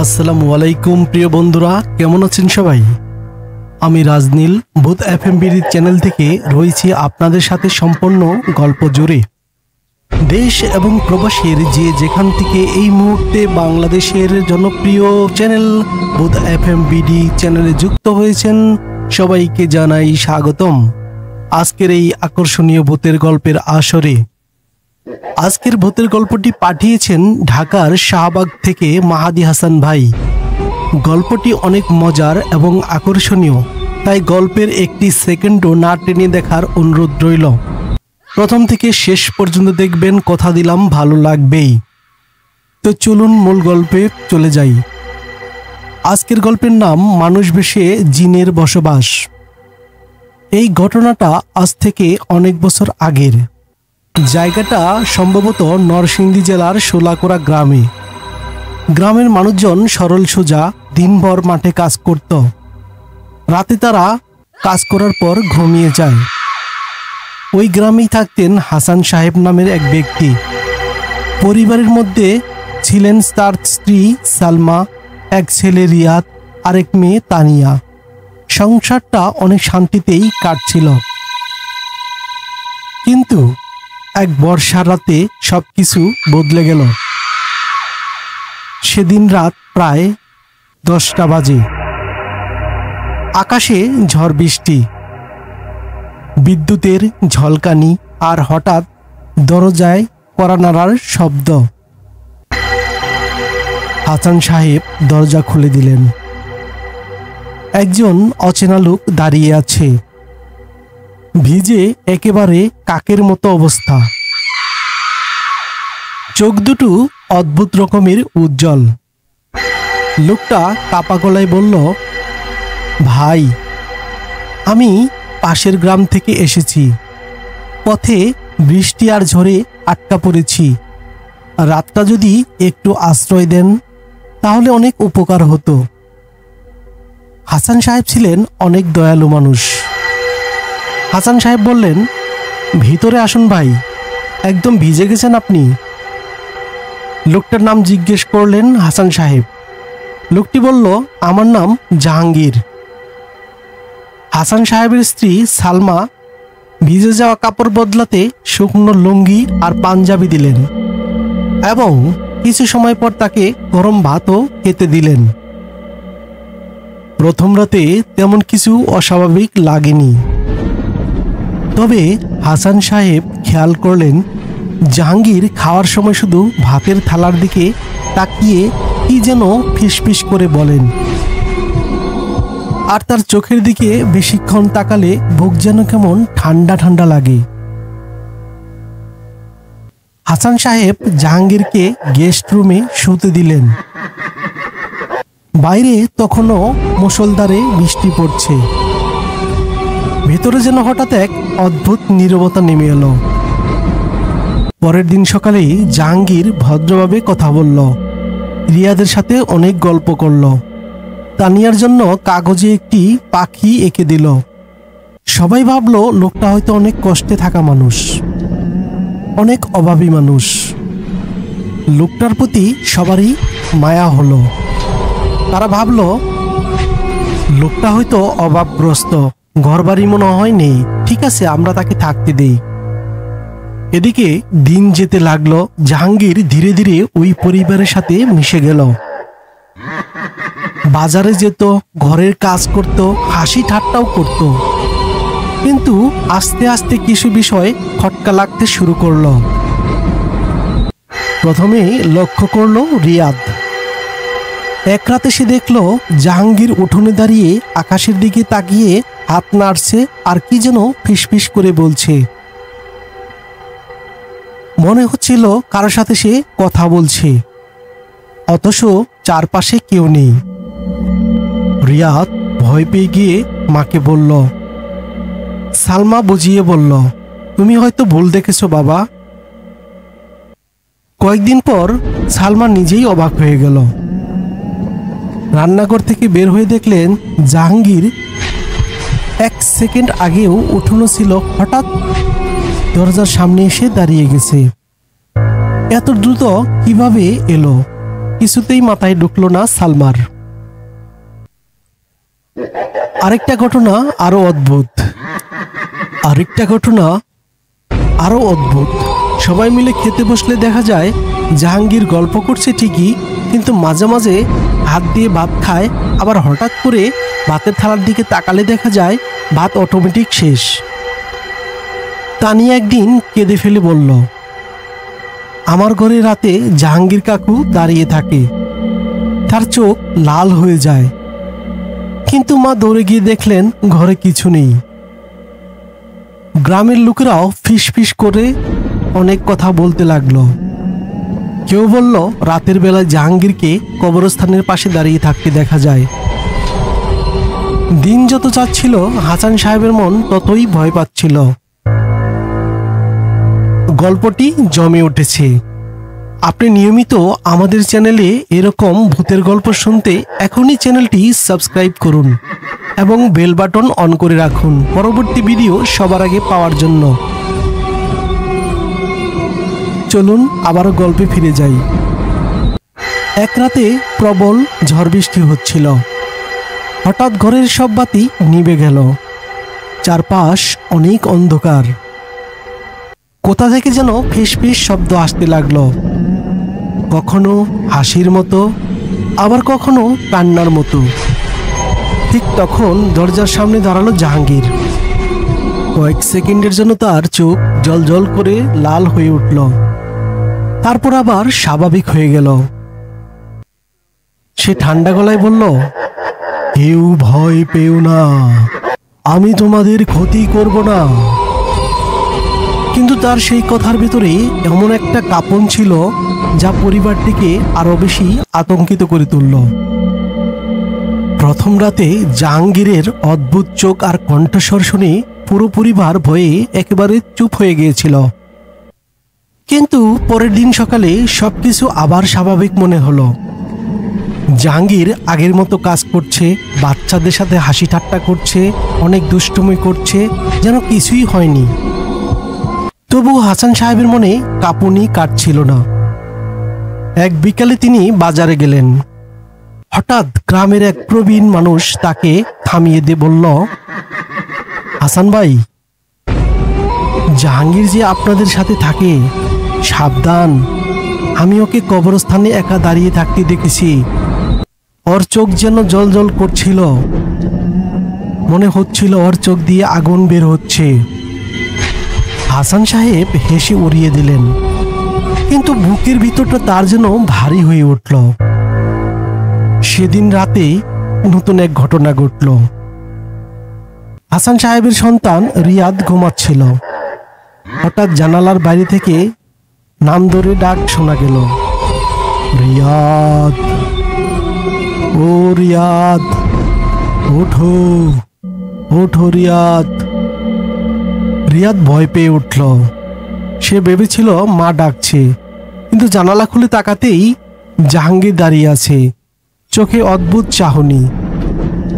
আসসালামু আলাইকুম প্রিয় বন্ধুরা, কেমন আছেন সবাই? আমি রাজনীল ভূত এফএমবিডি চ্যানেল থেকে রয়েছি আপনাদের সাথে সম্পূর্ণ গল্প জুড়ে। দেশ এবং প্রবাসের যে যেখান থেকে এই মুহূর্তে বাংলাদেশের জনপ্রিয় চ্যানেল ভূত এফএমবিডি চ্যানেলে যুক্ত হয়েছেন, সবাইকে জানাই স্বাগতম আজকের এই আকর্ষণীয় ভূতের গল্পের আসরে। আজকের ভূতের গল্পটি পাঠিয়েছেন ঢাকার শাহবাগ থেকে মাহাদি হাসান ভাই। গল্পটি অনেক মজার এবং আকর্ষণীয়, তাই গল্পের একটি সেকেন্ডও না টেনে দেখার অনুরোধ রইল। প্রথম থেকে শেষ পর্যন্ত দেখবেন, কথা দিলাম ভালো লাগবেই। তো চলুন মূল গল্পে চলে যাই। আজকের গল্পের নাম মানুষ বেশে জিনের বসবাস। এই ঘটনাটা আজ থেকে অনেক বছর আগের। জায়গাটা সম্ভবত নরসিংদী জেলার শোলাকোড়া গ্রামে। গ্রামের মানুষজন সরল সোজা, দিনভর মাঠে কাজ করত। রাতে তারা কাজ করার পর ঘুমিয়ে যায়। ওই গ্রামেই থাকতেন হাসান সাহেব নামের এক ব্যক্তি। পরিবারের মধ্যে ছিলেন তার স্ত্রী সালমা, এক ছেলে রিয়াদ, আরেক মেয়ে তানিয়া। সংসারটা অনেক শান্তিতেই কাটছিল। কিন্তু এক বর্ষার রাতে সবকিছু বদলে গেল। সেদিন রাত প্রায় 10টা বাজে। আকাশে ঝড় বৃষ্টি, বিদ্যুতের ঝলকানি, আর হঠাৎ দরজায় কড়া নাড়ার শব্দ। হাসান সাহেব দরজা খুলে দিলেন। একজন অচেনা লোক দাঁড়িয়ে আছে, ভিজে একেবারে কাকের মতো অবস্থা। চোখ দুটো অদ্ভুত রকমের উজ্জ্বল। লোকটা কাপা গলায় বলল, ভাই, আমি পাশের গ্রাম থেকে এসেছি। পথে বৃষ্টি আর ঝড়ে আটকা পড়েছি। রাতটা যদি একটু আশ্রয় দেন তাহলে অনেক উপকার হতো। হাসান সাহেব ছিলেন অনেক দয়ালু মানুষ। হাসান সাহেব বললেন, ভিতরে আসুন ভাই, একদম ভিজে গেছেন আপনি। লোকটার নাম জিজ্ঞেস করলেন হাসান সাহেব। লোকটি বলল, আমার নাম জাহাঙ্গীর। হাসান সাহেবের স্ত্রী সালমা ভিজে যাওয়া কাপড় বদলাতে শুকনো লুঙ্গি আর পাঞ্জাবি দিলেন এবং কিছু সময় পর তাকে গরম ভাতও খেতে দিলেন। প্রথম রাতে তেমন কিছু অস্বাভাবিক লাগেনি, তবে হাসান সাহেব খেয়াল করলেন জাহাঙ্গীর খাওয়ার সময় শুধু ভাতের থালার দিকে তাকিয়ে কি যেন ফিসফিস করে বলেন, আর তার চোখের দিকে বেশিক্ষণ তাকালে বুক যেন কেমন ঠান্ডা ঠান্ডা লাগে। হাসান সাহেব জাহাঙ্গীরকে গেস্ট রুমে শুতে দিলেন। বাইরে তখনও মুষলধারে বৃষ্টি পড়ছে। ভেতরে যেন হঠাৎ এক অদ্ভুত নীরবতা নেমে এলো। পরের দিন সকালেই জাহাঙ্গীর ভদ্রভাবে কথা বলল, রিয়াদের সাথে অনেক গল্প করল, তানিয়ার জন্য কাগজে একটি পাখি এঁকে দিল। সবাই ভাবল লোকটা হয়তো অনেক কষ্টে থাকা মানুষ, অনেক অভাবী মানুষ। লোকটার প্রতি সবারই মায়া হলো। তারা ভাবল লোকটা হয়তো অভাবগ্রস্ত, ঘরবাড়ি মনে হয় নেই, ঠিক আছে আমরা তাকে থাকতে দেই। এদিকে দিন যেতে লাগলো। জাহাঙ্গীর ধীরে ধীরে ওই পরিবারের সাথে মিশে গেল। বাজারে যেত, ঘরের কাজ করত, হাসি ঠাট্টাও করত। কিন্তু আস্তে আস্তে কিছু বিষয় খটকা লাগতে শুরু করলো। প্রথমে লক্ষ্য করলো রিয়াদ। এক রাতে সে দেখলো জাহাঙ্গীর উঠোনে দাঁড়িয়ে আকাশের দিকে তাকিয়ে হাত নাড়ছে আর কি যেন ফিসফিস করে বলছে। মনে হচ্ছিল কারো সাথে সে কথা বলছে, অথচ চারপাশে কেউ নেই। রিয়াদ ভয় পেয়ে গিয়ে মাকে বলল। সালমা বুঝিয়ে বলল, তুমি হয়তো ভুল দেখেছো বাবা। কয়েকদিন পর সালমা নিজেই অবাক হয়ে গেল। রান্নাঘর থেকে বের হয়ে দেখলেন জাহাঙ্গীর এক সেকেন্ড আগেও উঠোনো ছিল, হঠাৎ দরজার সামনে এসে দাঁড়িয়ে গেছে। এত দ্রুত কিভাবে এলো? কিছুতেই মাথায় ঢুকলো না সালমার। আরেকটা ঘটনা আরো অদ্ভুত। সবাই মিলে খেতে বসলে দেখা যায় জাহাঙ্গীর গল্প করছে ঠিকই, কিন্তু মাঝে মাঝে হাত দিয়ে ভাত খায়, আবার হঠাৎ করে ভাতের থালার দিকে তাকালে দেখা যায় ভাত অটোমেটিক শেষ। তানিয়া একদিন কেঁদে ফেলে বলল, আমার ঘরে রাতে জাহাঙ্গীর কাকু দাঁড়িয়ে থাকে, তার চোখ লাল হয়ে যায়, কিন্তু মা দৌড়ে গিয়ে দেখলেন ঘরে কিছু নেই। গ্রামের লোকেরাও ফিস করে অনেক কথা বলতে লাগলো। কেউ বলল রাতের বেলায় জাহাঙ্গীরকে কবরস্থানের পাশে দাঁড়িয়ে থাকতে দেখা যায়। দিন যত যাচ্ছিল হাসান সাহেবের মন ততই ভয় পাচ্ছিল। গল্পটি জমে উঠেছে। আপনি নিয়মিত আমাদের চ্যানেলে এরকম ভূতের গল্প শুনতে এখনই চ্যানেলটি সাবস্ক্রাইব করুন এবং বেল বাটন অন করে রাখুন পরবর্তী ভিডিও সবার আগে পাওয়ার জন্য। চলুন আবারও গল্পে ফিরে যাই। এক রাতে প্রবল ঝড় বৃষ্টি হচ্ছিল। হঠাৎ ঘরের সব বাতি নিভে গেল। চারপাশ অনেক অন্ধকার। কোথা থেকে যেন ফিস শব্দ আসতে লাগলো, কখনো হাসির মতো, আবার কখনো কান্নার মতো। ঠিক তখন দরজার সামনে দাঁড়ালো জাহাঙ্গীর। কয়েক সেকেন্ডের জন্য তার চোখ জ্বলজ্বল করে লাল হয়ে উঠল, তারপর আবার স্বাভাবিক হয়ে গেল। সে ঠান্ডা গলায় বলল, কেউ ভয় পেও না, আমি তোমাদের ক্ষতি করব না। কিন্তু তার সেই কথার ভিতরে এমন একটা কাঁপন ছিল যা পরিবারটিকে আরো বেশি আতঙ্কিত করে তুলল। প্রথম রাতে জাহাঙ্গীরের অদ্ভুত চোখ আর কণ্ঠস্বর শুনে পুরো পরিবার ভয়ে একেবারে চুপ হয়ে গিয়েছিল। কিন্তু পরের দিন সকালে সবকিছু আবার স্বাভাবিক মনে হলো। জাহাঙ্গীর আগের মতো কাজ করছে, বাচ্চাদের সাথে হাসি ঠাট্টা করছে, অনেক দুষ্টুমি করছে, যেন কিছুই হয়নি। তবু হাসান সাহেবের মনে কাঁপুনি কাটছিল না। এক বিকালে তিনি বাজারে গেলেন। হঠাৎ গ্রামের এক প্রবীণ মানুষ তাকে থামিয়ে দিয়ে বলল, হাসান ভাই, জাহাঙ্গীর যে আপনাদের সাথে থাকে, সাবধান। আমি ওকে কবরস্থানে একা দাঁড়িয়ে থাকতে দেখেছি। ওর চোখ যেন জ্বলজ্বল করছিল, মনে হচ্ছিল ওর চোখ দিয়ে আগুন বের হচ্ছে। হাসান সাহেব হেসে উড়িয়ে দিলেন, কিন্তু বুকের ভিতরটা তার যেন ভারী হয়ে উঠল। সেদিন রাতে নতুন এক ঘটনা ঘটল। হাসান সাহেবের সন্তান রিয়াদ ঘুমাচ্ছিল। হঠাৎ জানালার বাইরে থেকে নাম ধরে ডাক শোনা গেল, রিয়াদ, ও রিয়াদ, ওঠো ওঠো রিয়াদ। রিয়াদ ভয় পেয়ে উঠল। সে ভেবেছিল মা ডাকছে, কিন্তু জানালা খুলে তাকাতেই জাহাঙ্গীর দাঁড়িয়ে আছে, চোখে অদ্ভুত চাহনি।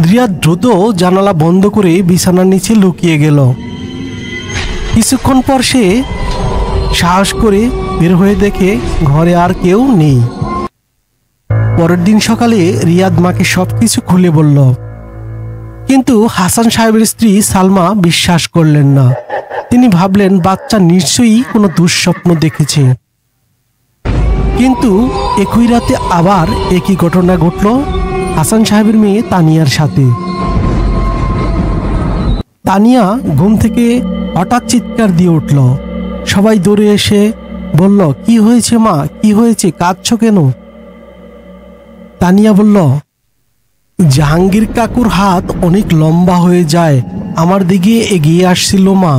রিয়াদ দ্রুত জানালা বন্ধ করে বিছানার নিচে লুকিয়ে গেল। কিছুক্ষণ পর সে সাহস করে বের হয়ে দেখে ঘরে আর কেউ নেই। পরের দিন সকালে রিয়াদ মাকে সবকিছু খুলে বলল, কিন্তু হাসান সাহেবের স্ত্রী সালমা বিশ্বাস করলেন না। তিনি ভাবলেন বাচ্চা নিশ্চয়ই কোনো দুঃস্বপ্ন দেখেছে। কিন্তু একই রাতে আবার একই ঘটনা ঘটল হাসান সাহেবের মেয়ে তানিয়ার সাথে। তানিয়া ঘুম থেকে হঠাৎ চিৎকার দিয়ে উঠল। সবাই দৌড়ে এসে বলল, কি হয়েছে মা, কি হয়েছে, কাঁদছো কেন? তানিয়া বলল, জাহাঙ্গীর কাকুর হাত অনেক লম্বা হয়ে যায়, আমার দিকে এগিয়ে আসছিল মা।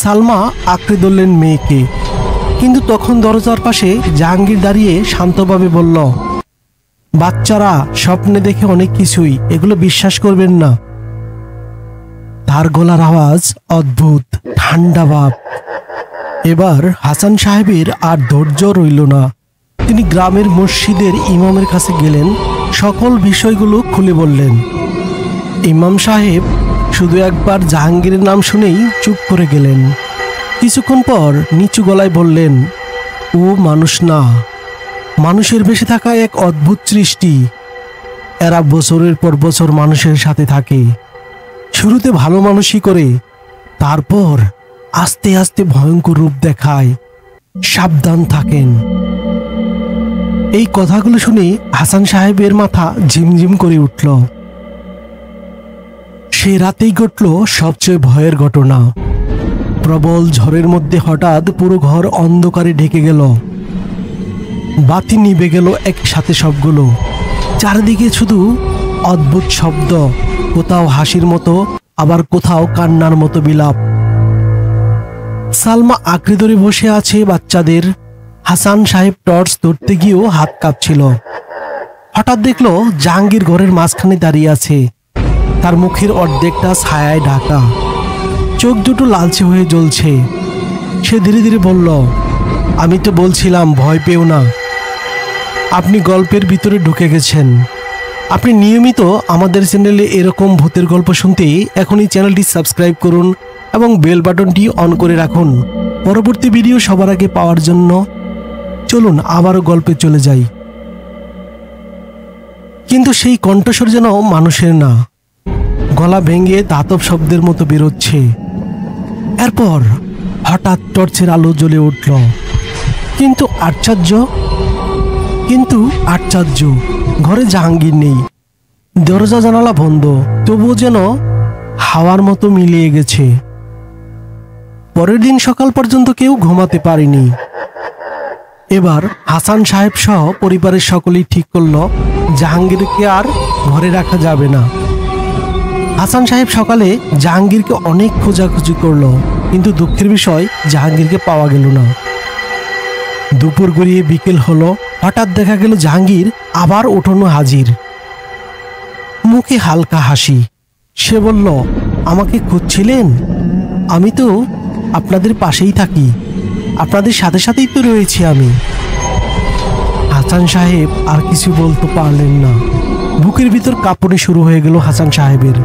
সালমা আঁকড়ে ধরলেন মেয়েকে, কিন্তু তখন দরজার পাশে জাহাঙ্গীর দাঁড়িয়ে শান্তভাবে বলল, বাচ্চারা স্বপ্নে দেখে অনেক কিছুই, এগুলো বিশ্বাস করবেন না। তার গলার আওয়াজ অদ্ভুত, ঠান্ডা ভাব। এবার হাসান সাহেবের আর ধৈর্য রইল না। তিনি গ্রামের মসজিদের ইমামের কাছে গেলেন, সকল বিষয়গুলো খুলে বললেন। ইমাম সাহেব শুধু একবার জাহাঙ্গীরের নাম শুনেই চুপ করে গেলেন। কিছুক্ষণ পর নিচু গলায় বললেন, ও মানুষ না, মানুষের বেশে থাকা এক অদ্ভুত সৃষ্টি। এরা বছরের পর বছর মানুষের সাথে থাকে, শুরুতে ভালো মানুষই করে, তারপর আস্তে আস্তে ভয়ঙ্কর রূপ দেখায়। সাবধান থাকেন। এই কথাগুলো শুনে হাসান সাহেবের মাথা ঝিমঝিম করে উঠল। সে রাতেই ঘটল সবচেয়ে ভয়ের ঘটনা। প্রবল ঝড়ের মধ্যে হঠাৎ পুরো ঘর অন্ধকারে ঢেকে গেল। বাতি নিভে গেল একসাথে সবগুলো। চারিদিকে শুধু অদ্ভুত শব্দ, কোথাও হাসির মতো, আবার কোথাও কান্নার মতো বিলাপ। সালমা আঁকড়ে ধরে বসে আছে বাচ্চাদের। হাসান সাহেব টর্চ ধরতে গিয়েও হাত কাঁপছিল। হঠাৎ দেখলো জাহাঙ্গীর ঘরের মাঝখানে দাঁড়িয়ে আছে। তার মুখের অর্ধেকটা ছায়ায় ঢাকা, চোখ দুটো লালচে হয়ে জ্বলছে। সে ধীরে ধীরে বলল, আমি তো বলছিলাম ভয় পেও না। আপনি গল্পের ভিতরে ঢুকে গেছেন। আপনি নিয়মিত আমাদের চ্যানেলে এরকম ভূতের গল্প শুনতে এখনই চ্যানেলটি সাবস্ক্রাইব করুন এবং বেল বাটনটি অন করে রাখুন পরবর্তী ভিডিও সবার আগে পাওয়ার জন্য। চলুন আবারও গল্পে চলে যাই। কিন্তু সেই কণ্ঠস্বর যেন মানুষের না, গলা ভেঙে ধাতব শব্দের মতো বেরোচ্ছে। এরপর হঠাৎ টর্চের আলো জ্বলে উঠল। কিন্তু আশ্চর্য, ঘরে জাহাঙ্গীর নেই। দরজা জানালা বন্ধ, তবুও যেন হাওয়ার মতো মিলিয়ে গেছে। পরের দিন সকাল পর্যন্ত কেউ ঘুমাতে পারেনি। এবার হাসান সাহেব সহ পরিবারের সকলেই ঠিক করলো জাহাঙ্গীরকে আর ঘরে রাখা যাবে না। হাসান সাহেব সকালে জাহাঙ্গীরকে অনেক খোঁজাখুঁজি করলো, কিন্তু দুঃখের বিষয় জাহাঙ্গীরকে পাওয়া গেল না। দুপুর গড়িয়ে বিকেল হলো। হঠাৎ দেখা গেল জাহাঙ্গীর আবার উঠোনে হাজির, মুখে হালকা হাসি। সে বলল, আমাকে খুঁজছিলেন? আমি তো আপনাদের পাশেই থাকি, আপনাদের সাথে সাথেই তো রয়েছি আমি। হাসান সাহেব আর কিছু বলতে পারলেন না। বুকের ভিতর কাঁপুনি শুরু হয়ে গেল হাসান সাহেবের।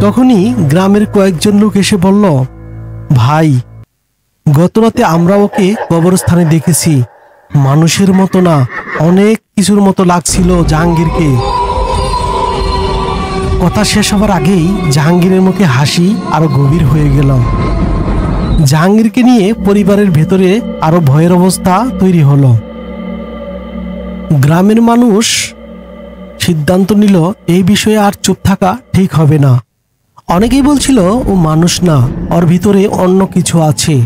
তখনই গ্রামের কয়েকজন লোক এসে বলল, ভাই, গতরাতে আমরা ওকে কবরস্থানে দেখেছি। মানুষের মতো না, অনেক কিছুর মতো লাগছিল জাহাঙ্গীরকে। কথা শেষ হবার আগেই জাহাঙ্গীরের মুখে হাসি আরো গভীর হয়ে গেল। জাহাঙ্গীরকে নিয়ে পরিবারের ভেতরে আরো ভয়ের অবস্থা তৈরি হলো। গ্রামের মানুষ সিদ্ধান্ত নিল এই বিষয়ে আর চুপ থাকা ঠিক হবে না। অনেকেই বলছিল ও মানুষ না, ওর ভিতরে অন্য কিছু আছে।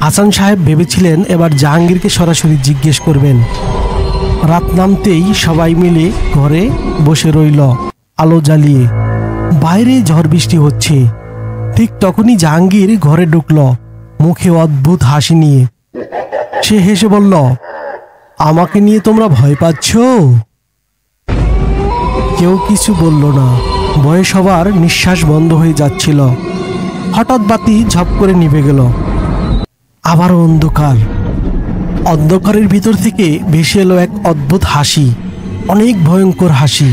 হাসান সাহেব ভেবেছিলেন এবার জাহাঙ্গীরকে সরাসরি জিজ্ঞেস করবেন। রাত নামতেই সবাই মিলে ঘরে বসে রইল আলো জ্বালিয়ে। বাইরে ঝড় বৃষ্টি হচ্ছে। ঠিক তখনই জাহাঙ্গীর ঘরে ঢুকল, মুখে অদ্ভুত হাসি নিয়ে। সে হেসে বলল, আমাকে নিয়ে তোমরা ভয় পাচ্ছ? কেউ কিছু বলল না। ভয়ে সবার নিঃশ্বাস বন্ধ হয়ে যাচ্ছিল। হঠাৎ বাতি ঝপ করে নিভে গেল। আবারও অন্ধকার। অন্ধকারের ভিতর থেকে ভেসে এলো এক অদ্ভুত হাসি, অনেক ভয়ঙ্কর হাসি।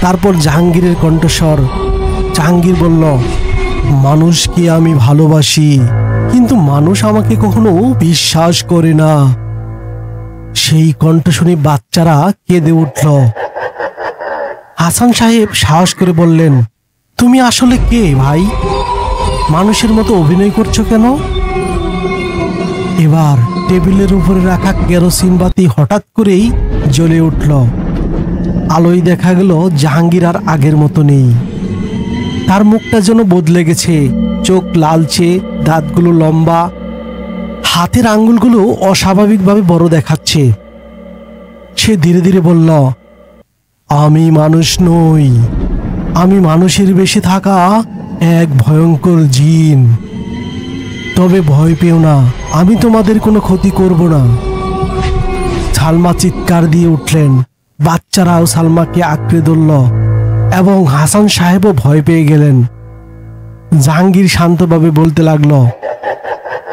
তারপর জাহাঙ্গীরের কণ্ঠস্বর। জাহাঙ্গীর বলল, মানুষকে আমি ভালোবাসি, কিন্তু মানুষ আমাকে কখনো বিশ্বাস করে না। সেই কণ্ঠ শুনে বাচ্চারা কেঁদে উঠল। হাসান সাহেব সাহস করে বললেন, তুমি আসলে কে ভাই? মানুষের মতো অভিনয় করছো কেন? এবার টেবিলের উপরে রাখা কেরোসিন বাতি হঠাৎ করেই জ্বলে উঠল। আলোয় দেখা গেল জাহাঙ্গীর আর আগের মতো নেই। তার মুখটা যেন বদলে গেছে, চোখ লালচে, দাঁতগুলো লম্বা, হাতের আঙ্গুলগুলো অস্বাভাবিকভাবে বড় দেখাচ্ছে। সে ধীরে ধীরে বলল, আমি মানুষ নই, আমি মানুষের বেশে থাকা এক ভয়ঙ্কর জিন। তবে ভয় পেও না, আমি তোমাদের কোনো ক্ষতি করব না। সালমা চিৎকার দিয়ে উঠলেন। বাচ্চারাও সালমাকে আঁকড়ে ধরল এবং হাসান সাহেবও ভয় পেয়ে গেলেন। জাহাঙ্গীর শান্তভাবে বলতে লাগল,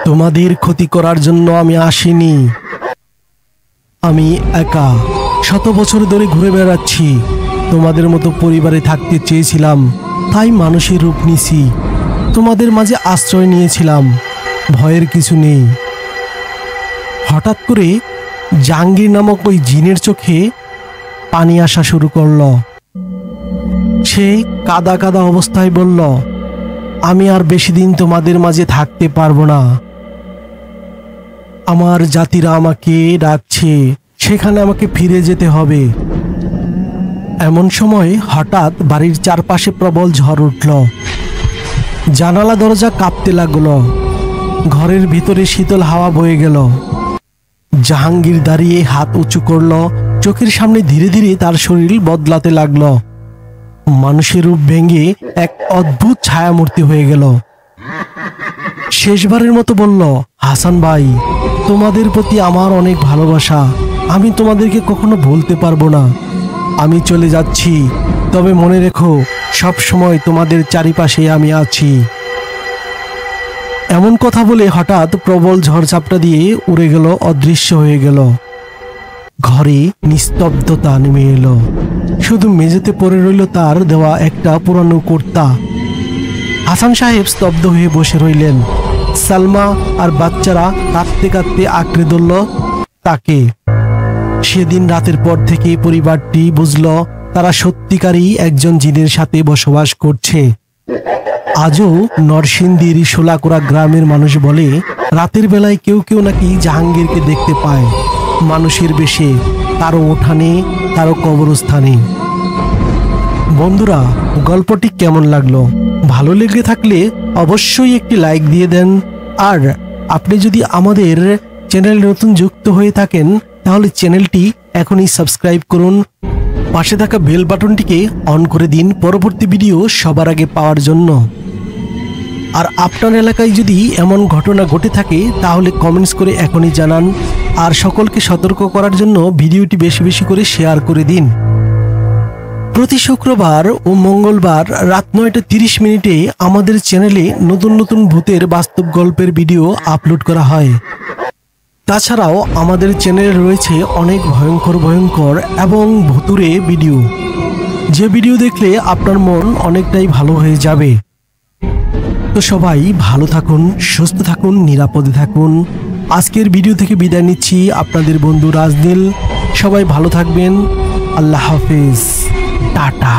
তোমাদের ক্ষতি করার জন্য আমি আসিনি। আমি একা শত বছর ধরে ঘুরে বেড়াচ্ছি। তোমাদের মতো পরিবারে থাকতে চেয়েছিলাম, তাই মানুষের রূপ নিছি। তোমাদের মাঝে আশ্রয় নিয়েছিলাম, ভয়ের কিছু নেই। হঠাৎ করে জাহাঙ্গীর নামক ওই জিনের চোখে পানি আসা শুরু করলো। সে কাদা কাদা অবস্থায় বলল, আমি আর বেশি দিন তোমাদের মাঝে থাকতে পারবো না। আমার জাতিরা আমাকে ডাকছে, সেখানে আমাকে ফিরে যেতে হবে। এমন সময় হঠাৎ বাড়ির চারপাশে প্রবল ঝড় উঠল। জানালা দরজা কাঁপতে লাগলো। ঘরের ভিতরে শীতল হাওয়া বয়ে গেল। জাহাঙ্গীর দাঁড়িয়ে হাত উঁচু করল। চোখের সামনে ধীরে ধীরে তার শরীর বদলাতে লাগলো। মানুষের রূপ ভেঙে এক অদ্ভুত ছায়ামূর্তি হয়ে গেল। শেষবারের মতো বলল, হাসান ভাই, তোমাদের প্রতি আমার অনেক ভালোবাসা। আমি তোমাদেরকে কখনো ভুলতে পারবো না। আমি চলে যাচ্ছি, তবে মনে রেখো, সব সময় তোমাদের চারিপাশে আমি আছি। এমন কথা বলে হঠাৎ প্রবল ঝড়ঝাপটা দিয়ে উড়ে গেল, অদৃশ্য হয়ে গেল। ঘরে নিস্তব্ধতা নেমে এলো। শুধু মেঝেতে পড়ে রইল তার দেওয়া একটা পুরানো কুর্তা। হাসান সাহেব স্তব্ধ হয়ে বসে রইলেন। সালমা আর বাচ্চারা কাঁদতে কাঁদতে আঁকড়ে ধরল তাকে। সেদিন রাতের পর থেকে পরিবারটি বুঝল তারা সত্যিকারই একজন জিনের সাথে বসবাস করছে। আজও নরসিংদীর শোলাকুড়া গ্রামের মানুষ বলে, রাতের বেলায় কেউ কেউ নাকি জাহাঙ্গীরকে দেখতে পায়, মানুষের বেশে, কারো উঠানে, কারো কবরস্থানে। বন্ধুরা, গল্পটি কেমন লাগলো? ভালো লেগে থাকলে অবশ্যই একটি লাইক দিয়ে দেন। আর আপনি যদি আমাদের চ্যানেল নতুন যুক্ত হয়ে থাকেন, তাহলে চ্যানেলটি এখনই সাবস্ক্রাইব করুন। পাশে থাকা বেল বাটনটিকে অন করে দিন পরবর্তী ভিডিও সবার আগে পাওয়ার জন্য। আর আপনার এলাকায় যদি এমন ঘটনা ঘটে থাকে, তাহলে কমেন্টস করে এখনই জানান। আর সকলকে সতর্ক করার জন্য ভিডিওটি বেশি বেশি করে শেয়ার করে দিন। প্রতি শুক্রবার ও মঙ্গলবার রাত 9:30 আমাদের চ্যানেলে নতুন নতুন ভূতের বাস্তব গল্পের ভিডিও আপলোড করা হয়। তাছাড়াও আমাদের চ্যানেলে রয়েছে অনেক ভয়ঙ্কর ভয়ঙ্কর এবং ভুতুড়ে ভিডিও, যে ভিডিও দেখলে আপনার মন অনেকটাই ভালো হয়ে যাবে। তো সবাই ভালো থাকুন, সুস্থ থাকুন, নিরাপদে থাকুন। আজকের ভিডিও থেকে বিদায় নিচ্ছি, আপনাদের বন্ধু রাজনীল। সবাই ভালো থাকবেন। আল্লাহ হাফেজ, টাটা।